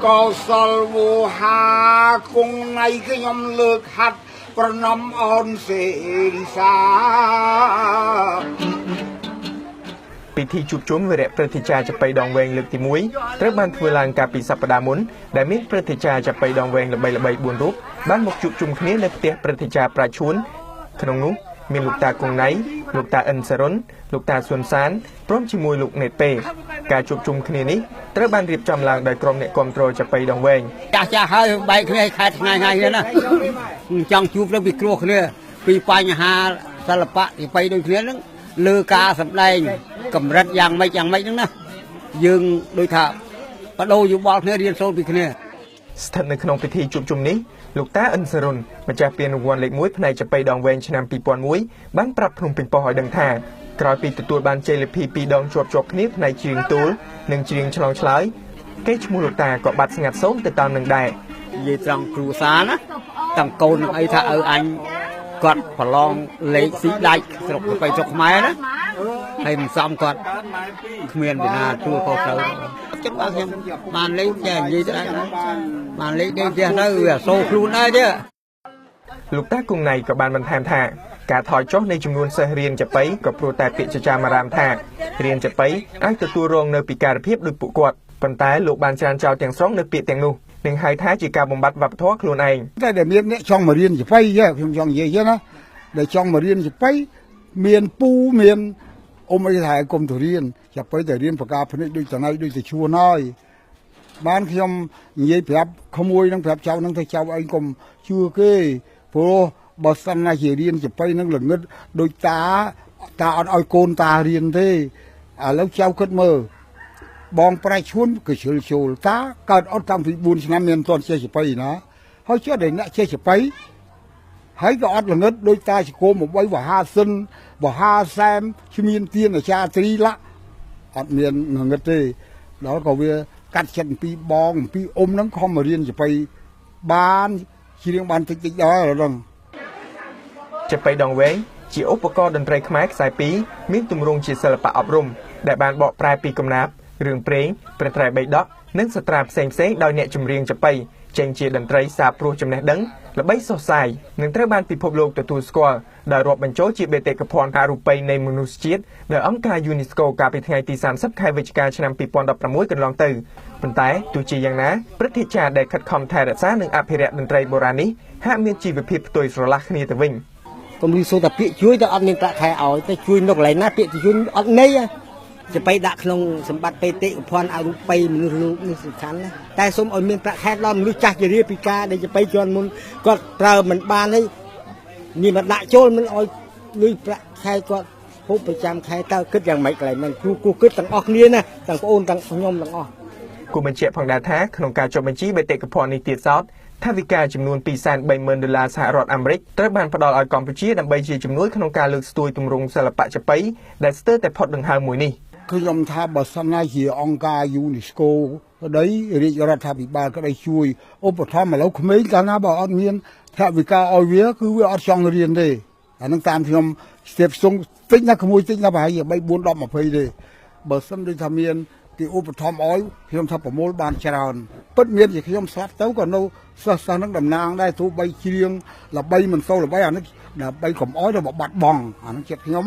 ก็สลวูหาคงในขยมเลิกหัดประนมอ่อนเสรีสาពិធីជួបជុំវីរៈព្រឹទ្ធាចារ្យចាប៉ីដងវែងលើកទី1ត្រូវបានធ្វើឡើងកាលពីសប្តាហ៍មុនដែលមានព្រឹទ្ធាចារ្យចាប៉ីដងវែងល្បីៗ4រូបបានមកជួបជុំគ្នានៅផ្ទះព្រឹទ្ធាចារ្យប្រាឈួនក្នុងនោះមានលោកតាគង់ណៃលោកតាអិនសរុនលោកតាស៊ុនសានព្រមជាមួយលោកណេតពេការជួបជុំគ្នានេះត្រូវបានរៀបចំឡើងដោយក្រុមអ្នកគាំទ្រចាប៉ីដងវែងចាស់ហើយបែកគ្នាខែថ្ងៃនេះណាចង់ជួបទៅពីគ្រោះគ្នាពីបញ្ហាសិល្បៈចាប៉ីដូចគ្នាហ្នឹងលើការសម្ដែងកម្រិតយ៉ាងម៉េចហ្នឹងណាយើងដូចថាបដូរយោបល់គ្នារៀនសូត្រពីគ្នាស្ថិតនៅក្នុងពិធីជួបជុំនេះលោកតាអិនសរុនម្ចាស់ពានរង្វាន់លេខ1ផ្នែកចាប៉ីដងវែងឆ្នាំ2001បានប្រាប់ភ្នំពេញប៉ុស្តិ៍ឲ្យដឹងថាក្រោយពីទទួលបានជ័យលាភី2ដងជាប់គ្នាផ្នែកច្រៀងទូលនិងច្រៀងឆ្លងឆ្លើយគេឈ្មោះលោកតាក៏បាត់ស្ងាត់សូន្យទៅតាមនឹងដែរនិយាយត្រង់គ្រូសាណាតាំងកូននឹងអីថាឪអញគាត់ប្រឡងលេខស៊ីដាច់ស្រុកទៅស្រុកខ្មែរណាហើយមិនសមគាត់គ្មានពីណាជួយខុសត្រូវចឹងបើខ្ញុំបានលេខតែនិយាយទៅបានលេខនេះផ្ទះទៅវាសូខ្លួនដែរទេលោកតាគង់ណៃក៏បានបន្ថែមថាការថយចុះនៃចំនួនសិស្សរៀនចាប៉ីក៏ព្រោះតែពាក្យចចាមអារាមថារៀនចាប៉ីអាចទទួលរងនៅពិការភាពដោយពួកគាត់ប៉ុន្តែលោកបានច្រានចោលទាំងស្រុងនៅពាក្យទាំងនោះនឹងហៅថាជាការបំបត្តិវប្បធម៌ខ្លួនឯងតែដែលមានអ្នកចង់មករៀនចាប៉ីខ្ញុំចង់និយាយណាដែលចង់មករៀនចាប៉ីមានពូមានអ៊ំអីថាគុំទៅរៀនចាប៉ីតែរៀនប្រការភ្នែកដូចតណៃដូចទៅជួនហើយបានខ្ញុំនិយាយប្រាប់ក្មួយនឹងប្រាប់ចៅនឹងទៅចៅអីគុំជឿគេព្រោះបើសិនណាជារៀនចាប៉ីនឹងល្ងឹតដូចតាអត់ឲ្យកូនតារៀនទេឥឡូវចៅគិតមើលបងប្រៃឈួនគឺជ្រុលចូលតាកើតអត់តាំងពី4ឆ្នាំមានមិនទាន់ចេះចាប៉ីណាហើយចេះតែអ្នកចេះចាប៉ីហើយក៏អត់ល្ងឹតដូចតាជគមមកវហាសិនវហាសែមឈ្មានទៀនអាចារ្យត្រីឡាអត់មានល្ងឹតទេដល់ក៏វាកាត់ចិត្តពីបងពីអ៊ំហ្នឹងខំមករៀនចាប៉ីបានច្រៀងបានតិចដល់ហ្នឹងចាប៉ីដងវែងជាឧបករណ៍តន្ត្រីខ្មែរខ្សែ2មានទម្រង់ជាសិល្បៈអប់រំដែលបានបកប្រែពីកំណាព្យរឿងព្រេងប្រត្រែបៃដកនិងសត្រាផ្សេងដោយអ្នកចម្រៀងចាប៉ីចេញជាតន្ត្រីសាព្រោះចំណេះដឹងល្បីសុសសាយនឹងត្រូវបានពិភពលោកទទួលស្គាល់ដោយរាប់បញ្ចូលជាបេតិកភណ្ឌអរូបីនៃមនុស្សជាតិដោយអង្គការ UNESCO កាលពីថ្ងៃទី30ខែវិច្ឆិកាឆ្នាំ2016កន្លងទៅប៉ុន្តែទោះជាយ៉ាងណាព្រឹទ្ធាចារ្យដែលខិតខំថែរក្សានិងអភិរក្សតន្ត្រីបុរាណនេះហាក់មានជីវភាពផ្ទុយស្រឡះគ្នាទៅវិញកុំលឺសូតែពាក្យជួយទៅអត់មានប្រាក់ខែឲ្យតែជួយនៅកន្លែងណាពាក្យជួយអត់ន័យจะไปដាក់ក្នុងសម្បត្តិបេតិកភណ្ឌអរូបីមនុស្សលោកនេះសំខាន់ណាតែសូមឲ្យមានប្រាក់ខែដល់មនុស្សចាស់ជារាពិការដែលจะไปជាន់មុនគាត់ប្រើមិនបានហើយនេះមកដាក់ចូលមិនឲ្យលុយប្រាក់ខែគាត់ហូបប្រចាំខែតើគិតយ៉ាងម៉េចកន្លែងហ្នឹងគ្រូគិតទាំងអស់គ្នាណាទាំងប្អូនទាំងខ្ញុំទាំងអស់គូបញ្ជាក់ផងដែរថាក្នុងការចុះបញ្ជីបេតិកភណ្ឌនេះទៀតសោតថាវិការចំនួន$230,000សហរដ្ឋអាមេរិកត្រូវបានផ្ដល់ឲ្យកម្ពុជាដើម្បីជាជំនួយក្នុងការលើកស្ទួយទម្រង់សិល្បៈចាប៉ីដែលស្ទើរតែផុតដង្ហើមមួយនេះខ្ញុំថាបើសិនណាជាអង្គការ UNESCO ក្តីរាជរដ្ឋាភិបាលក្តីជួយឧបត្ថម្ភឥឡូវក្មេងកាលណាបើអត់មានថវិកាឲ្យវាគឺវាអត់ចង់រៀនទេអានឹងតាមខ្ញុំស្ទាបស្ទង់តិចណាក្មួយតិចណាប្រហែលជា3 4 10 20ទេបើសិនដូចថាមានទីឧបត្ថម្ភឲ្យខ្ញុំថាប្រមូលបានច្រើនពិតមានជាខ្ញុំស្លាប់ទៅក៏នៅសិស្សនឹងតំណាងដែរទោះបីច្រៀងល្បីមិនសូវល្បីអានេះដើម្បីកុំឲ្យទៅបាត់បង់អានឹងចិត្តខ្ញុំ